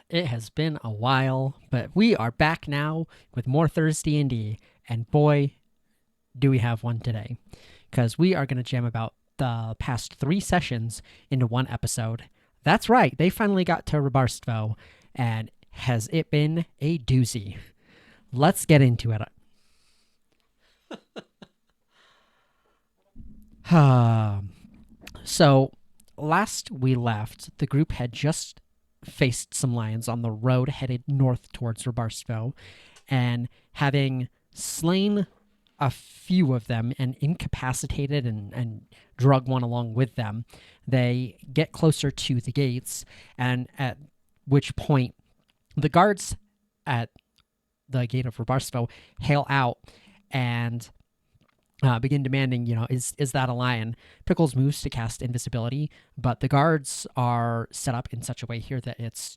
It has been a while, but we are back now with more Thursday D&D, and boy, do we have one today. Because we are going to jam about the past 3 sessions into one episode. That's right, they finally got to Ribarstvo, and has it been a doozy. Let's get into it. So, last we left, the group had just faced some lions on the road headed north towards Ribarstvo, and having slain a few of them and incapacitated and drug one along with them, they get closer to the gates, and at which point the guards at the gate of Ribarstvo hail out and begin demanding, is that a lion? Pickles moves to cast invisibility, but the guards are set up in such a way here that it's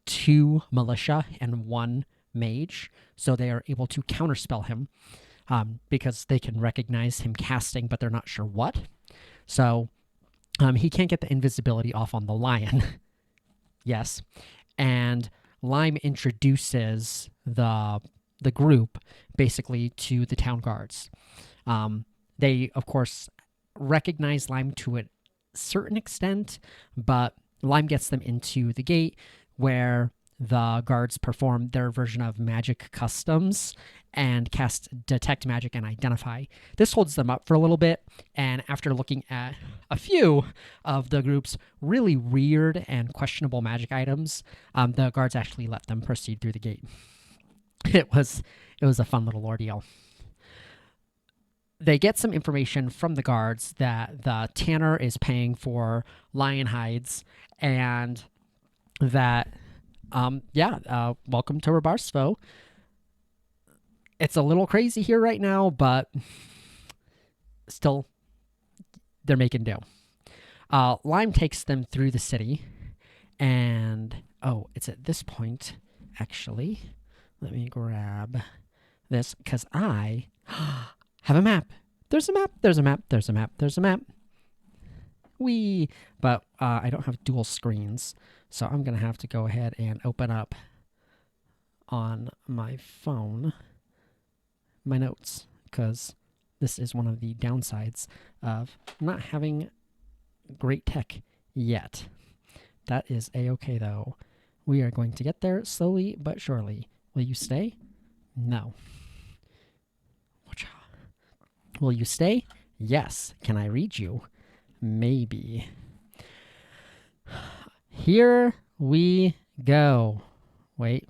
2 militia and 1 mage, so they are able to counterspell him because they can recognize him casting, but they're not sure what. So he can't get the invisibility off on the lion. Yes. And Lime introduces the group basically to the town guards. They, of course, recognize Lime to a certain extent, but Lime gets them into the gate where the guards perform their version of magic customs and cast detect magic and identify. This holds them up for a little bit, and after looking at a few of the group's really weird and questionable magic items, the guards actually let them proceed through the gate. It was a fun little ordeal. They get some information from the guards that the tanner is paying for lion hides, and that welcome to Ribarstvo. It's a little crazy here right now, but still, they're making do. Lime takes them through the city, and it's at this point, actually. Let me grab this, because I have a map. There's a map, there's a map, there's a map, there's a map. Whee! But I don't have dual screens, so I'm going to have to go ahead and open up on my phone my notes, because this is one of the downsides of not having great tech yet. That is a-okay, though. We are going to get there slowly but surely. Will you stay? No. Will you stay? Yes. Can I read you? Maybe. Here we go. Wait.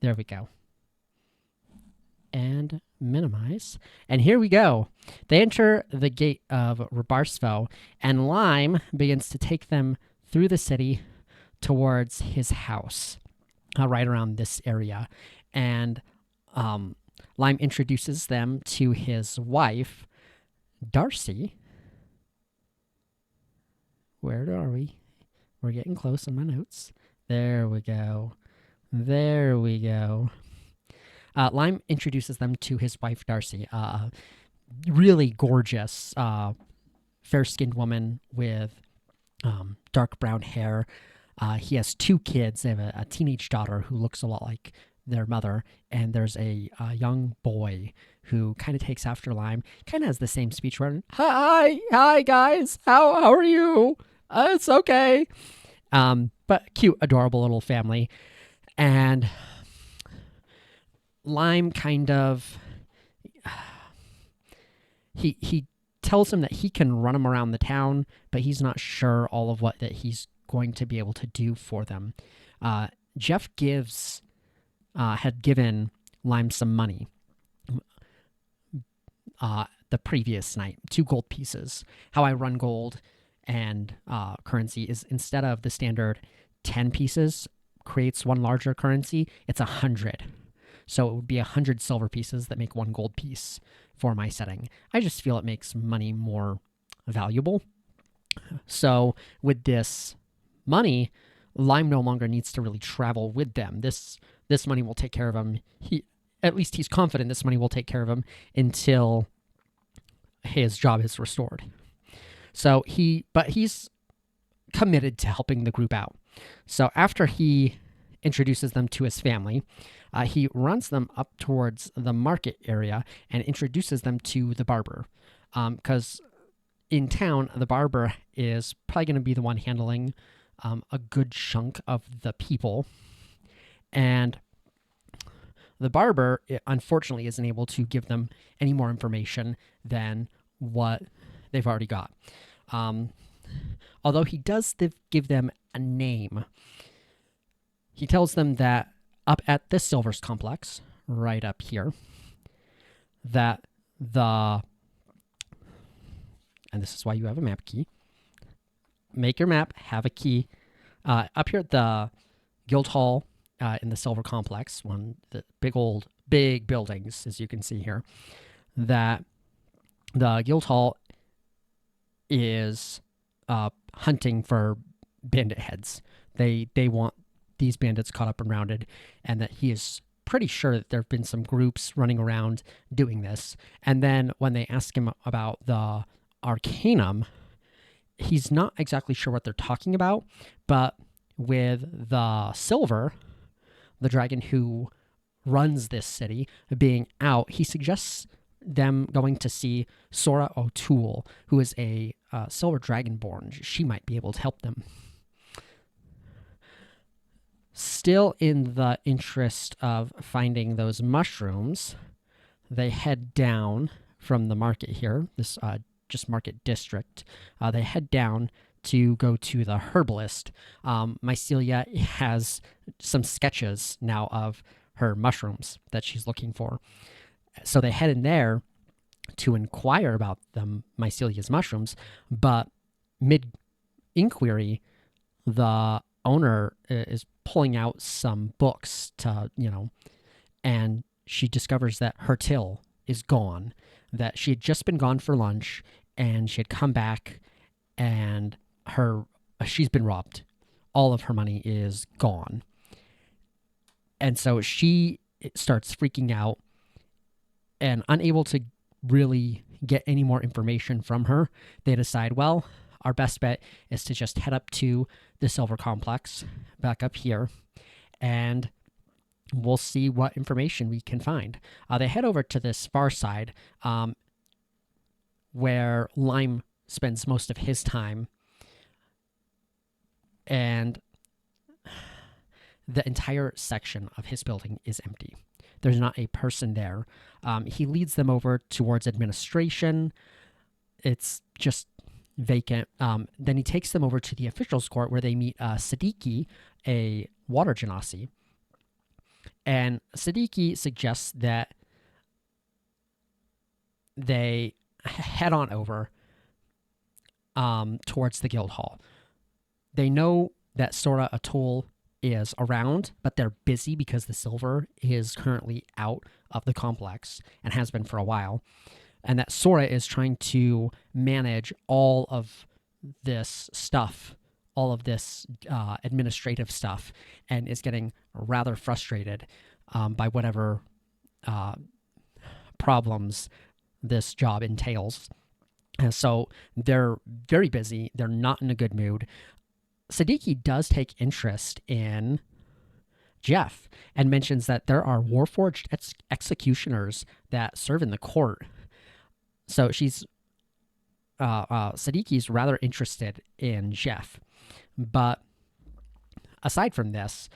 There we go. And minimize. And here we go. They enter the gate of Ribarstvo, and Lime begins to take them through the city towards his house, right around this area. And Lime introduces them to his wife, Darcy. Where are we? We're getting close in my notes. There we go. Lime introduces them to his wife, Darcy. Really gorgeous, fair-skinned woman with dark brown hair. He has 2 kids. They have a teenage daughter who looks a lot like their mother, and there's a young boy who kind of takes after Lime, kind of has the same speech pattern. Hi guys, how are you? It's okay. But cute, adorable little family. And Lime kind of, he tells him that he can run him around the town, but he's not sure all of what that he's going to be able to do for them. Jeff had given Lime some money the previous night, 2 gold pieces. How I run gold and currency is, instead of the standard 10 pieces creates 1 larger currency, it's 100. So it would be 100 silver pieces that make 1 gold piece for my setting. I just feel it makes money more valuable. So with this money, Lime no longer needs to really travel with them. This money will take care of him. At least he's confident this money will take care of him until his job is restored. So he's committed to helping the group out. So after he introduces them to his family, he runs them up towards the market area and introduces them to the barber. Because in town, the barber is probably going to be the one handling a good chunk of the people. And the barber, unfortunately, isn't able to give them any more information than what they've already got. Although he does give them a name. He tells them that up at this Silvers complex, right up here, that and this is why you have a map key, make your map, have a key. Up here at the Guildhall in the Silver complex, the big buildings, as you can see here, that the Guildhall is hunting for bandit heads. They want these bandits caught up and rounded, and that he is pretty sure that there have been some groups running around doing this. And then when they ask him about the Arcanum, he's not exactly sure what they're talking about, but with the Silver, the dragon who runs this city, being out, he suggests them going to see Sora O'Toole, who is a Silver Dragonborn. She might be able to help them. Still in the interest of finding those mushrooms, they head down from the market here, this just market district. They head down to go to the herbalist. Mycelia has some sketches now of her mushrooms that she's looking for. So they head in there to inquire about them, Mycelia's mushrooms, but mid-inquiry, the owner is pulling out some books to, and she discovers that her till is gone, that she had just been gone for lunch, and she had come back, and she's been robbed. All of her money is gone. And so she starts freaking out, and unable to really get any more information from her, they decide, well, our best bet is to just head up to the Silver Complex, back up here, and we'll see what information we can find. They head over to this far side, where Lime spends most of his time, and the entire section of his building is empty. There's not a person there. He leads them over towards administration. It's just vacant. Then he takes them over to the officials' court where they meet Siddiqui, a water genasi. And Siddiqui suggests that they head on over towards the guild hall. They know that Sora O'Toole is around, but they're busy because the Silver is currently out of the complex and has been for a while. And that Sora is trying to manage all of this stuff, all of this administrative stuff, and is getting rather frustrated by whatever problems this job entails. And so they're very busy. They're not in a good mood. Siddiqui does take interest in Jeff and mentions that there are Warforged executioners that serve in the court. So Siddiqui's rather interested in Jeff. But aside from this,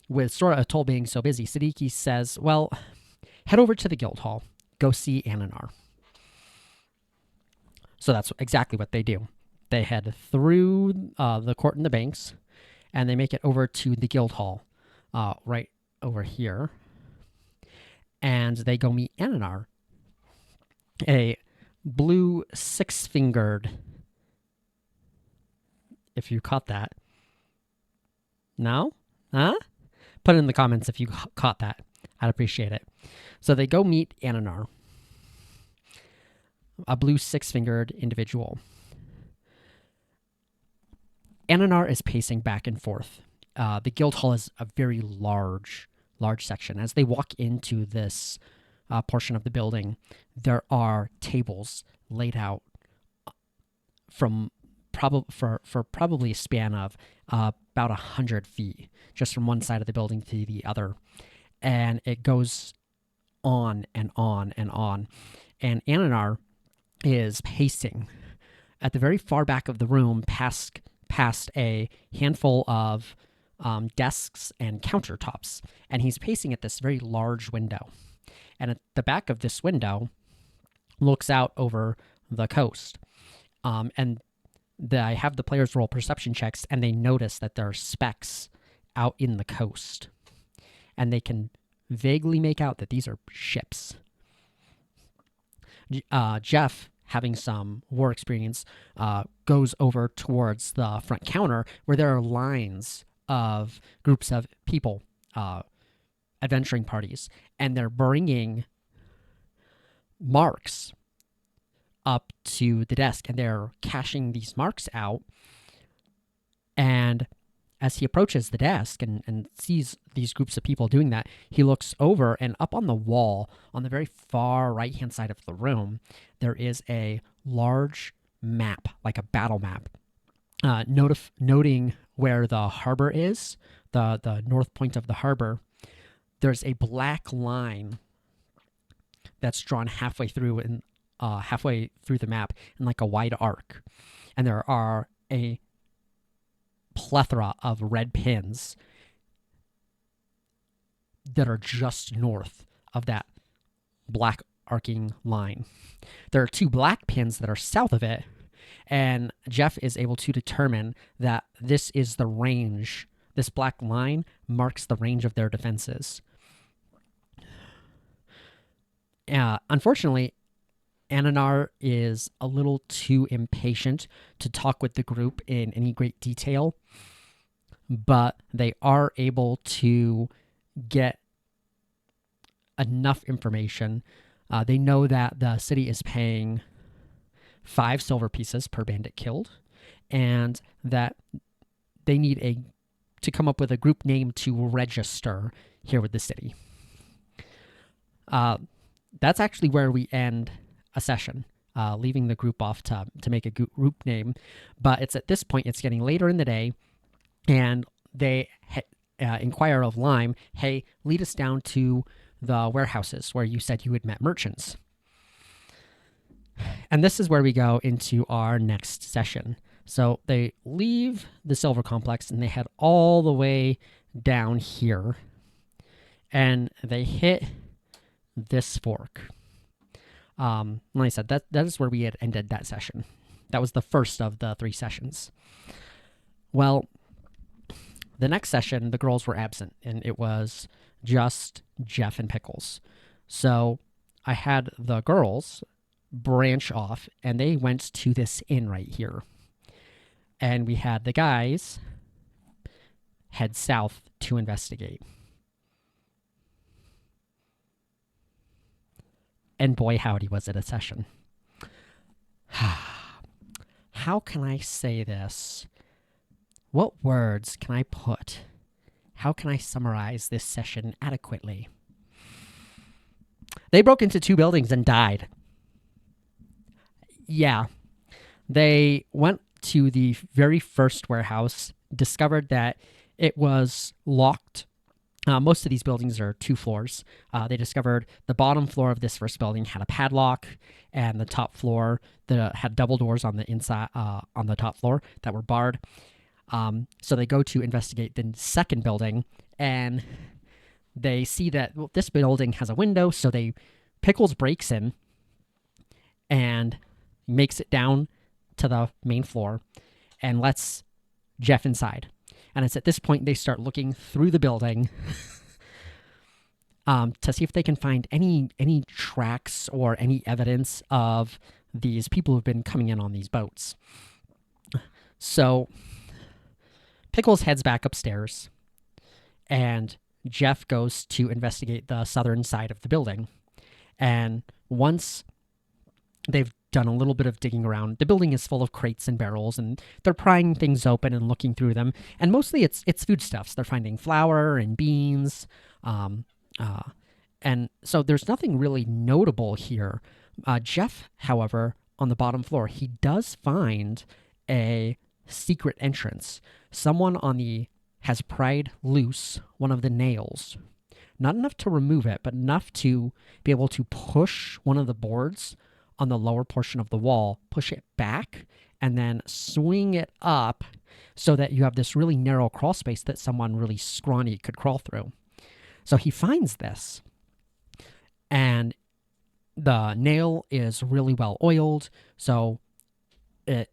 with Sora O'Toole being so busy, Siddiqui says, well, head over to the guild hall. Go see Ananar. So that's exactly what they do. They head through the court and the banks, and they make it over to the guild hall, right over here. And they go meet Ananar, a blue six-fingered, if you caught that. No? Huh? Put it in the comments if you caught that. I'd appreciate it. So they go meet Ananar, a blue six-fingered individual. Ananar is pacing back and forth. The guild hall is a very large section. As they walk into this portion of the building, there are tables laid out from probably a span of about 100 feet, just from one side of the building to the other. And it goes on and on and on. And Ananar is pacing at the very far back of the room, past a handful of desks and countertops. And he's pacing at this very large window. And at the back of this window looks out over the coast. And I have the players roll perception checks, and they notice that there are specks out in the coast. And they can vaguely make out that these are ships. Jeff, having some war experience, goes over towards the front counter where there are lines of groups of people, adventuring parties, and they're bringing marks up to the desk, and they're cashing these marks out. And as he approaches the desk and sees these groups of people doing that, he looks over, and up on the wall, on the very far right-hand side of the room, there is a large map, like a battle map, noting where the harbor is, the north point of the harbor. There's a black line that's drawn halfway through the map in like a wide arc. And there are a plethora of red pins that are just north of that black arcing line. There are 2 black pins that are south of it, and Jeff is able to determine that this is the range. This black line marks the range of their defenses. Unfortunately, Ananar is a little too impatient to talk with the group in any great detail, but they are able to get enough information. They know that the city is paying 5 silver pieces per bandit killed, and that they need to come up with a group name to register here with the city. That's actually where we end a session, leaving the group off to make a group name. But it's at this point, it's getting later in the day, and they inquire of Lime, hey, lead us down to the warehouses where you said you had met merchants. And this is where we go into our next session. So they leave the Silver Complex, and they head all the way down here, and they hit this fork. Like I said, that is where we had ended that session. That was the first of the 3 sessions. Well, the next session, the girls were absent, and it was just Jeff and Pickles. So I had the girls branch off, and they went to this inn right here. And we had the guys head south to investigate. And boy, howdy, was it a session. How can I say this? What words can I put? How can I summarize this session adequately? They broke into 2 buildings and died. Yeah. They went to the very first warehouse, discovered that it was locked. Most of these buildings are 2 floors. They discovered the bottom floor of this first building had a padlock, and the top floor that had double doors on the inside, on the top floor that were barred. So they go to investigate the second building, and they see that this building has a window. So Pickles breaks in and makes it down to the main floor and lets Jeff inside. And it's at this point they start looking through the building to see if they can find any tracks or any evidence of these people who've been coming in on these boats. So Pickles heads back upstairs, and Jeff goes to investigate the southern side of the building. And once they've done a little bit of digging around, the building is full of crates and barrels, and they're prying things open and looking through them. And mostly it's foodstuffs. They're finding flour and beans. And so there's nothing really notable here. Jeff, however, on the bottom floor, he does find a secret entrance. Someone has pried loose one of the nails. Not enough to remove it, but enough to be able to push one of the boards on the lower portion of the wall, push it back, and then swing it up so that you have this really narrow crawl space that someone really scrawny could crawl through. So he finds this, and the nail is really well oiled, so it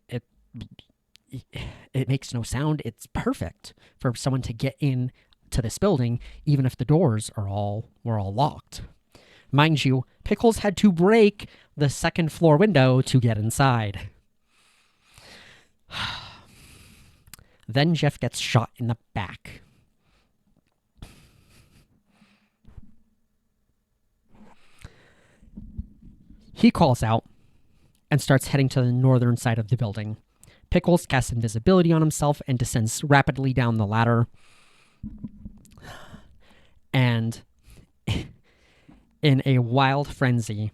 makes no sound. It's perfect for someone to get in to this building, even if the doors were all locked. Mind you, Pickles had to break the second floor window to get inside. Then Jeff gets shot in the back. He calls out and starts heading to the northern side of the building. Pickles casts invisibility on himself and descends rapidly down the ladder. And in a wild frenzy,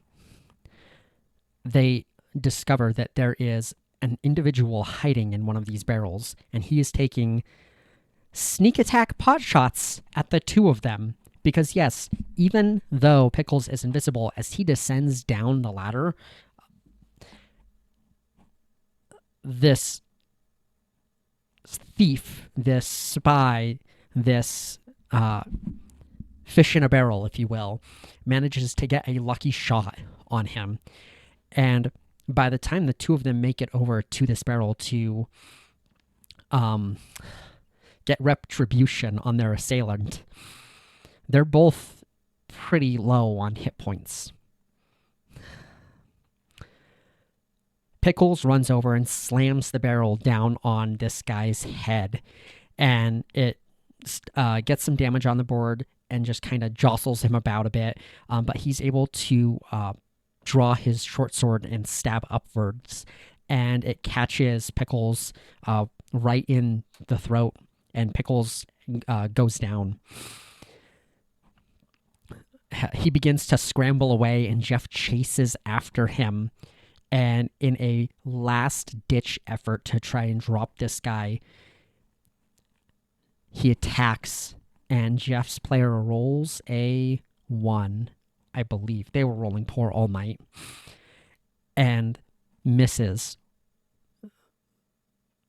they discover that there is an individual hiding in one of these barrels, and he is taking sneak attack pot shots at the two of them. Because yes, even though Pickles is invisible, as he descends down the ladder, this thief, this spy, this fish in a barrel, if you will, manages to get a lucky shot on him. And by the time the two of them make it over to this barrel to get retribution on their assailant, they're both pretty low on hit points. Pickles runs over and slams the barrel down on this guy's head, and it gets some damage on the board and just kind of jostles him about a bit, but he's able to draw his short sword and stab upwards, and it catches Pickles right in the throat, and Pickles goes down. He begins to scramble away, and Jeff chases after him. And in a last-ditch effort to try and drop this guy, he attacks, and Jeff's player rolls a 1, I believe. They were rolling poor all night. And misses.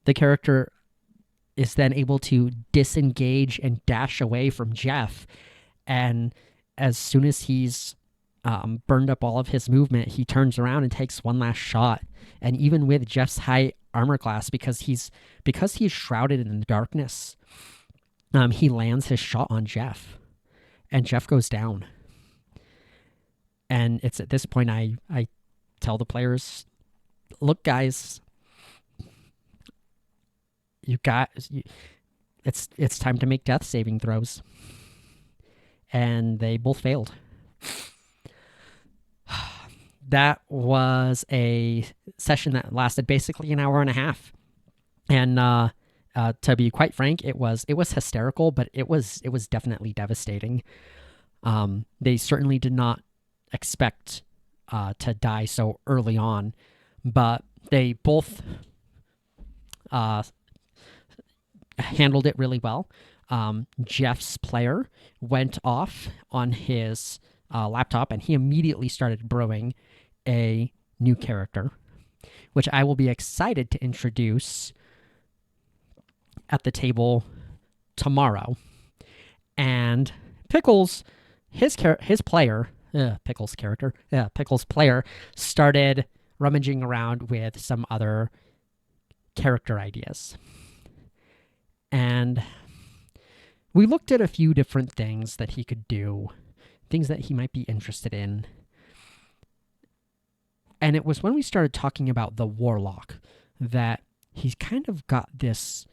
The character is then able to disengage and dash away from Jeff, and as soon as he's burned up all of his movement, he turns around and takes one last shot. And even with Jeff's high armor class, because he's shrouded in the darkness, he lands his shot on Jeff, and Jeff goes down. And it's at this point I tell the players, look, guys, it's time to make death saving throws. And they both failed. That was a session that lasted basically an hour and a half. And to be quite frank, it was hysterical, but it was definitely devastating. They certainly did not expect to die so early on, but they both handled it really well. Jeff's player went off on his laptop, and he immediately started brewing a new character, which I will be excited to introduce at the table tomorrow. And Pickles, his player started rummaging around with some other character ideas. And we looked at a few different things that he could do, things that he might be interested in. And it was when we started talking about the Warlock that he's kind of got this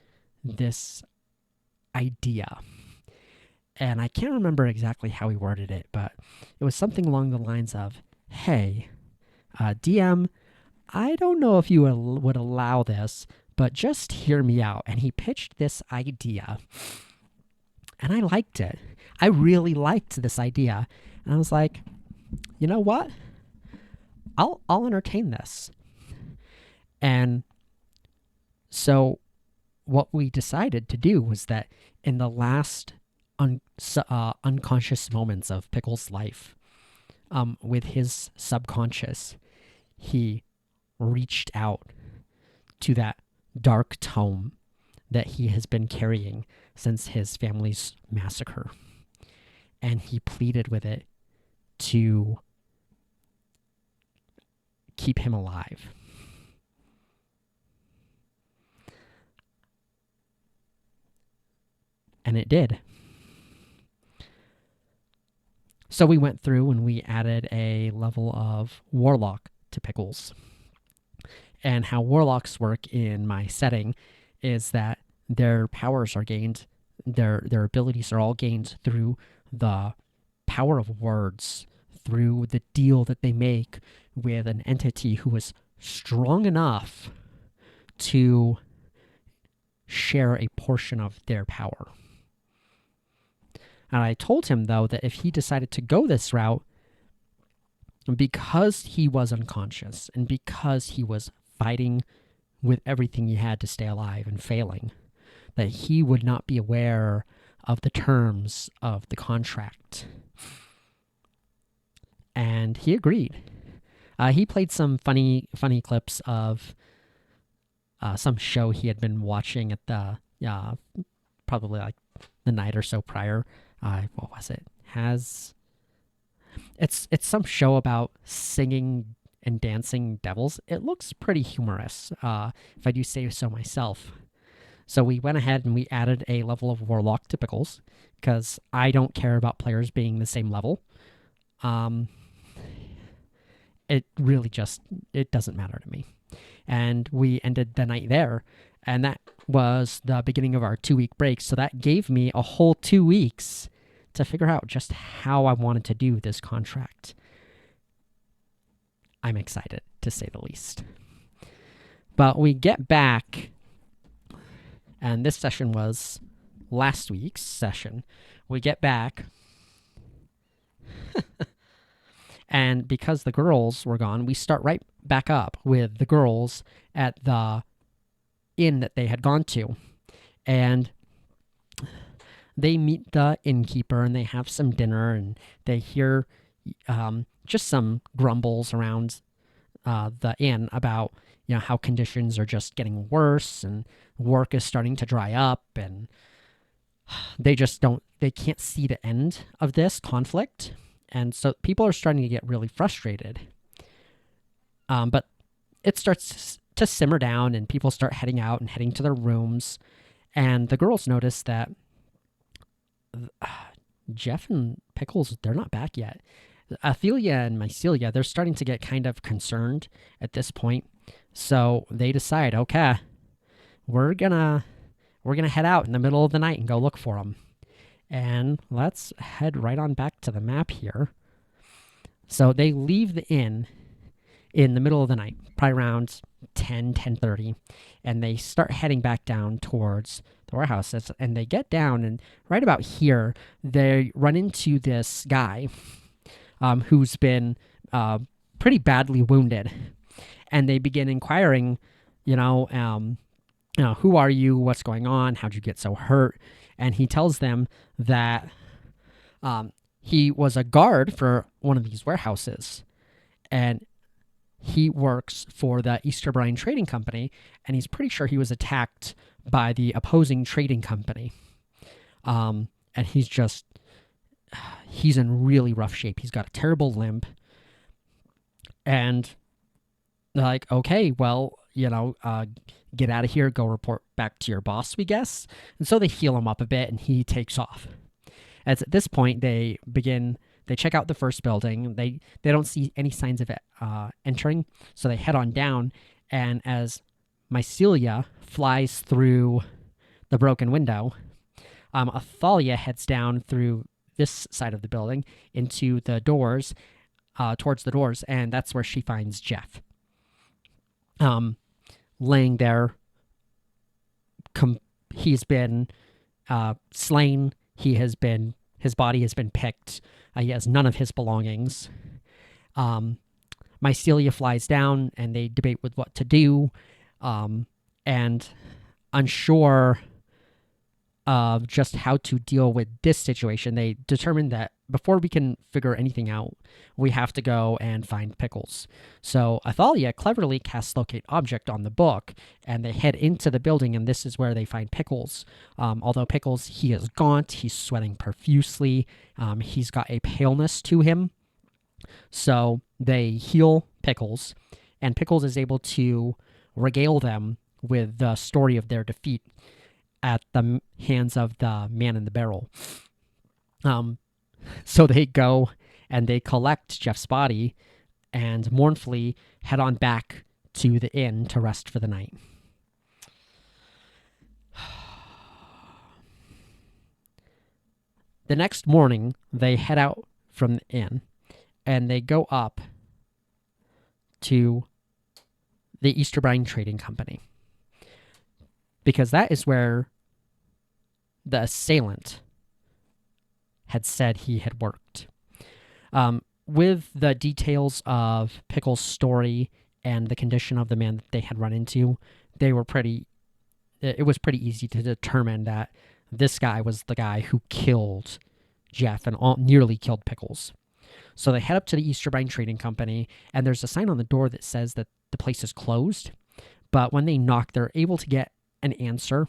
idea. And I can't remember exactly how he worded it, but it was something along the lines of, hey, DM, I don't know if you would allow this, but just hear me out. And he pitched this idea. And I liked it. I really liked this idea. And I was like, you know what? I'll entertain this. And so what we decided to do was that in the last unconscious moments of Pickle's life, with his subconscious, he reached out to that dark tome that he has been carrying since his family's massacre. And he pleaded with it to keep him alive. And it did. So we went through and we added a level of Warlock to Pickles. And how Warlocks work in my setting is that their powers are gained, their abilities are all gained through the power of words, through the deal that they make with an entity who is strong enough to share a portion of their power. And I told him, though, that if he decided to go this route, because he was unconscious and because he was fighting with everything he had to stay alive and failing, that he would not be aware of the terms of the contract. And he agreed. He played some funny clips of some show he had been watching at the probably like the night or so prior. What was it? It's some show about singing and dancing devils. It looks pretty humorous, if I do say so myself. So we went ahead and we added a level of Warlock to Pickles, because I don't care about players being the same level. It really it doesn't matter to me. And we ended the night there, and that was the beginning of our 2-week break. So that gave me a whole 2 weeks to figure out just how I wanted to do this contract. I'm excited, to say the least. But we get back, and this session was last week's session. We get back, and because the girls were gone, we start right back up with the girls at the inn that they had gone to. And they meet the innkeeper and they have some dinner, and they hear just some grumbles around the inn about how conditions are just getting worse and work is starting to dry up, and they can't see the end of this conflict. And so people are starting to get really frustrated. But it starts to simmer down, and people start heading out and heading to their rooms. And the girls notice that Jeff and Pickles, they're not back yet. Athelia and Mycelia, they're starting to get kind of concerned at this point. So they decide, okay, we're gonna head out in the middle of the night and go look for them. And let's head right on back to the map here. So they leave the inn in the middle of the night, probably around 10:30, and they start heading back down towards the warehouses. And they get down, and right about here, they run into this guy who's been pretty badly wounded. And they begin inquiring, who are you? What's going on? How'd you get so hurt? And he tells them that he was a guard for one of these warehouses, and he works for the Easterbrine Trading Company, and he's pretty sure he was attacked by the opposing trading company. And he's in really rough shape. He's got a terrible limp. And they're like, okay, well, get out of here, go report back to your boss, we guess. And so they heal him up a bit, and he takes off. As at this point, they check out the first building. They don't see any signs of it entering, so they head on down. And as Mycelia flies through the broken window, Athalia heads down through this side of the building into the doors, towards the doors, and that's where she finds Jeff. Laying there, he's been slain. His body has been picked. He has none of his belongings. Mycelia flies down, and they debate with what to do. And unsure of just how to deal with this situation, they determine that before we can figure anything out, we have to go and find Pickles. So Athalia cleverly casts Locate Object on the book, and they head into the building, and this is where they find Pickles. Although Pickles, he is gaunt, he's sweating profusely, he's got a paleness to him. So they heal Pickles, and Pickles is able to regale them with the story of their defeat at the hands of the man in the barrel. So they go and they collect Jeff's body and mournfully head on back to the inn to rest for the night. The next morning, they head out from the inn and they go up to the Easterbrine Trading Company, because that is where the assailant had said he had worked. With the details of Pickle's story and the condition of the man that they had run into, it was pretty easy to determine that this guy was the guy who killed Jeff and nearly killed Pickles. So they head up to the Easterbrine Trading Company, and there's a sign on the door that says that the place is closed. But when they knock, they're able to get an answer.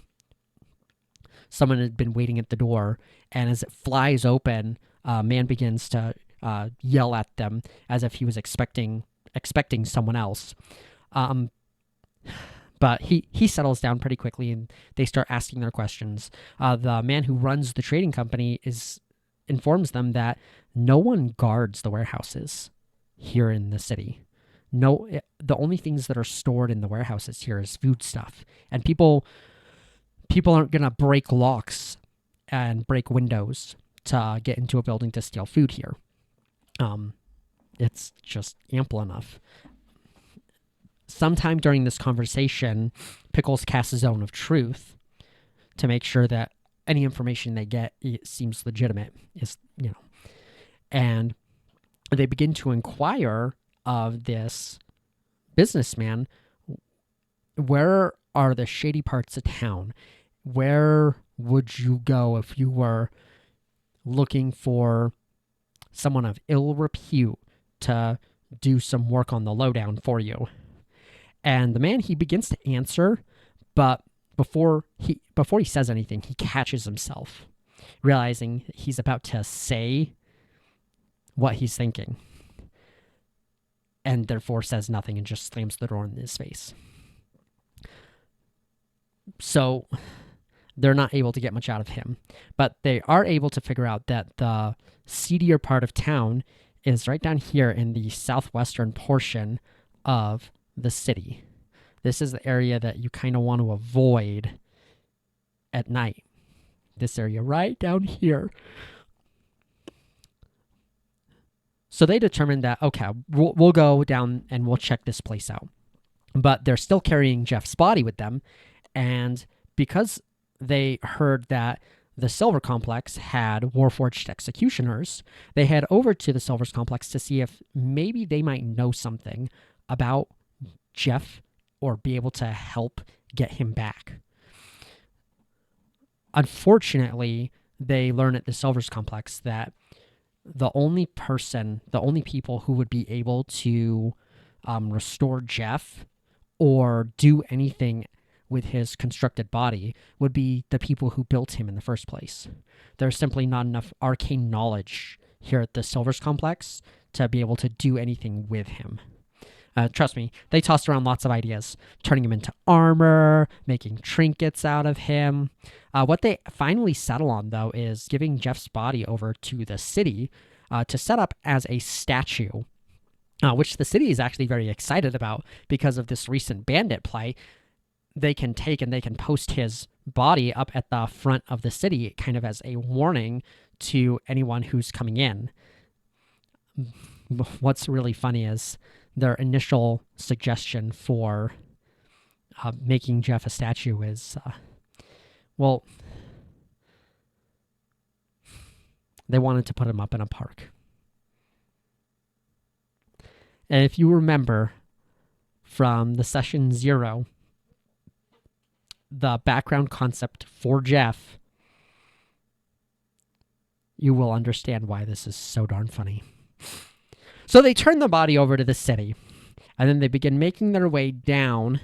Someone had been waiting at the door, and as it flies open, a man begins to yell at them as if he was expecting someone else. But he settles down pretty quickly, and they start asking their questions. The man who runs the trading company informs them that no one guards the warehouses here in the city. The only things that are stored in the warehouses here is food stuff, and people aren't gonna break locks and break windows to get into a building to steal food here. It's just ample enough. Sometime during this conversation, Pickles casts a zone of truth to make sure that any information they get seems legitimate. And they begin to inquire of this businessman, where are the shady parts of town? Where would you go if you were looking for someone of ill repute to do some work on the lowdown for you? And the man, he begins to answer, but before he says anything, he catches himself, realizing he's about to say what he's thinking, and therefore says nothing and just slams the door in his face. So they're not able to get much out of him, but they are able to figure out that the seedier part of town is right down here in the southwestern portion of the city. This is the area that you kind of want to avoid at night. This area right down here. So they determined that, okay, we'll go down and we'll check this place out. But they're still carrying Jeff's body with them. And because they heard that the Silver Complex had Warforged executioners, they head over to the Silver Complex to see if maybe they might know something about Jeff or be able to help get him back. Unfortunately, they learn at the Silver's Complex that the only people who would be able to restore Jeff or do anything with his constructed body would be the people who built him in the first place. There's simply not enough arcane knowledge here at the Silver's Complex to be able to do anything with him. Trust me, they tossed around lots of ideas, turning him into armor, making trinkets out of him. What they finally settle on, though, is giving Jeff's body over to the city to set up as a statue, which the city is actually very excited about because of this recent bandit play. They can take and they can post his body up at the front of the city, kind of as a warning to anyone who's coming in. What's really funny is their initial suggestion for making Jeff a statue is, they wanted to put him up in a park. And if you remember from the session 0, the background concept for Jeff, you will understand why this is so darn funny. So they turn the body over to the city, and then they begin making their way down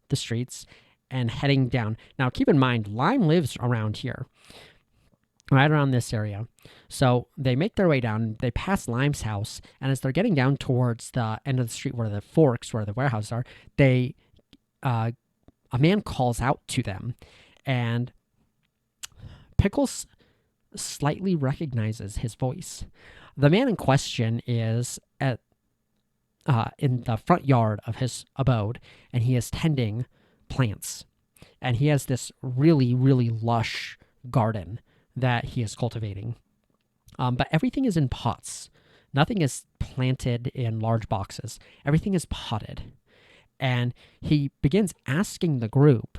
the streets and heading down. Now, keep in mind, Lime lives around here, right around this area. So they make their way down, they pass Lime's house, and as they're getting down towards the end of the street where the forks, where the warehouses are, a man calls out to them, and Pickles slightly recognizes his voice. The man in question is in the front yard of his abode, and he is tending plants. And he has this really, really lush garden that he is cultivating. But everything is in pots. Nothing is planted in large boxes. Everything is potted. And he begins asking the group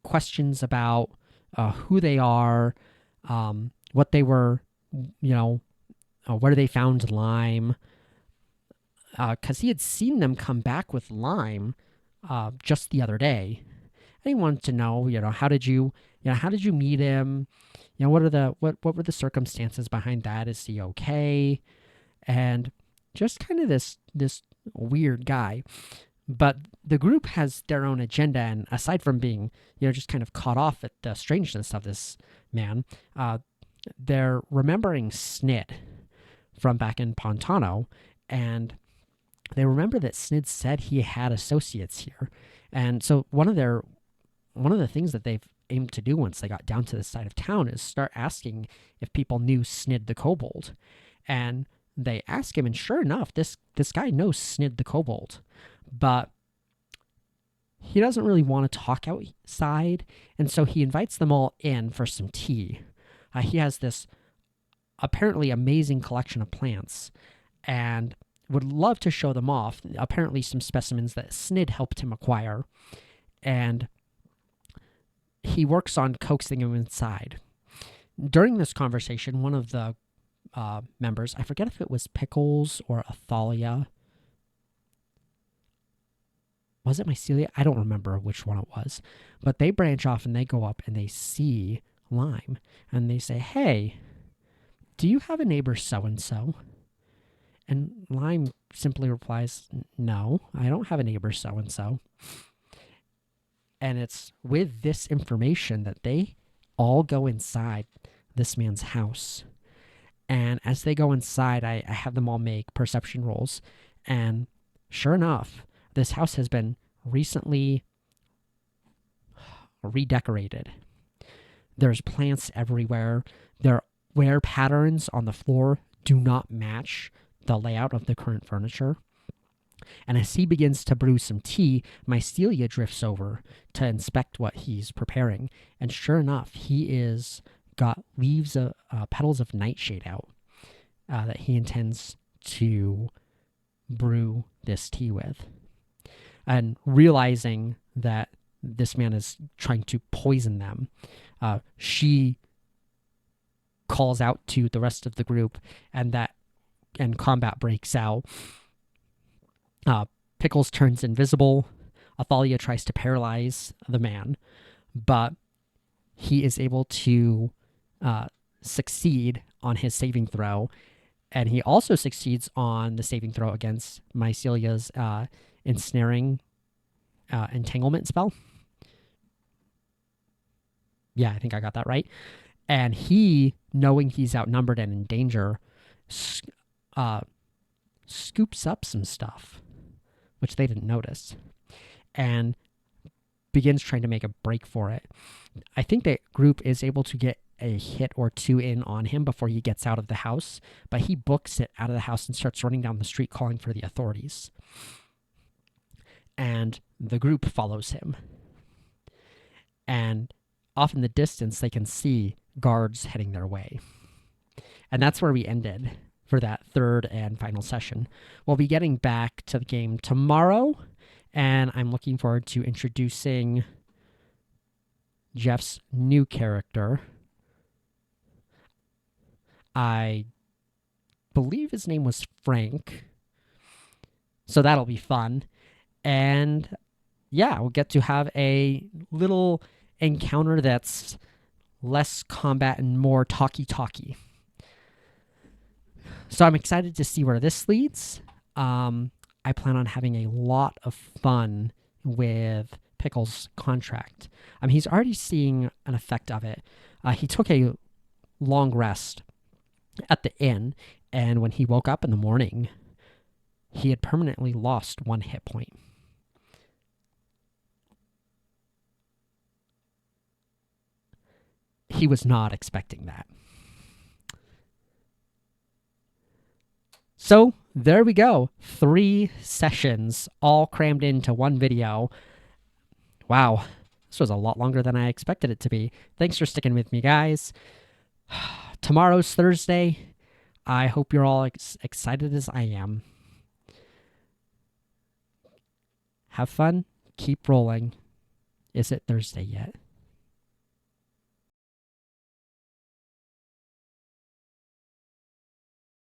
questions about who they are, what they were, where they found Lime. Because he had seen them come back with Lime just the other day. And he wanted to know, how did you meet him? What were the circumstances behind that? Is he okay? And just kind of this weird guy. But the group has their own agenda, and aside from being, just kind of caught off at the strangeness of this man, they're remembering Snid from back in Pontano, and they remember that Snid said he had associates here. And so one of the things that they've aimed to do once they got down to this side of town is start asking if people knew Snid the Kobold. And they ask him, and sure enough, this guy knows Snid the Kobold, but he doesn't really want to talk outside, and so he invites them all in for some tea. He has this apparently amazing collection of plants, and would love to show them off. Apparently some specimens that Snid helped him acquire, and he works on coaxing him inside. During this conversation, one of the members, I forget if it was Pickles or Athalia. Was it Mycelia? I don't remember which one it was. But they branch off and they go up and they see Lime. And they say, "Hey, do you have a neighbor so-and-so?" And Lime simply replies, "No, I don't have a neighbor so-and-so." And it's with this information that they all go inside this man's house. And as they go inside, I have them all make perception rolls. And sure enough, this house has been recently redecorated. There's plants everywhere. Their wear patterns on the floor do not match the layout of the current furniture. And as he begins to brew some tea, Mycelia drifts over to inspect what he's preparing. And sure enough, he is got leaves of petals of nightshade out that he intends to brew this tea with. And realizing that this man is trying to poison them, she calls out to the rest of the group, and combat breaks out. Pickles turns invisible. Athalia tries to paralyze the man, but he is able to succeed on his saving throw, and he also succeeds on the saving throw against Mycelia's ensnaring entanglement spell. Yeah, I think I got that right. And he, knowing he's outnumbered and in danger, scoops up some stuff, which they didn't notice, and begins trying to make a break for it. I think that group is able to get a hit or two in on him before he gets out of the house, but he books it out of the house and starts running down the street calling for the authorities. And the group follows him. And off in the distance, they can see guards heading their way. And that's where we ended for that third and final session. We'll be getting back to the game tomorrow, and I'm looking forward to introducing Jeff's new character. I believe his name was Frank. So that'll be fun. And yeah, we'll get to have a little encounter that's less combat and more talky. So I'm excited to see where this leads. I plan on having a lot of fun with Pickle's contract. He's already seeing an effect of it. He took a long rest at the inn, and when he woke up in the morning, he had permanently lost 1 hit point. He was not expecting that. So there we go. 3 sessions all crammed into one video. Wow, this was a lot longer than I expected it to be. Thanks for sticking with me, guys. Tomorrow's Thursday. I hope you're all excited as I am. Have fun. Keep rolling. Is it Thursday yet?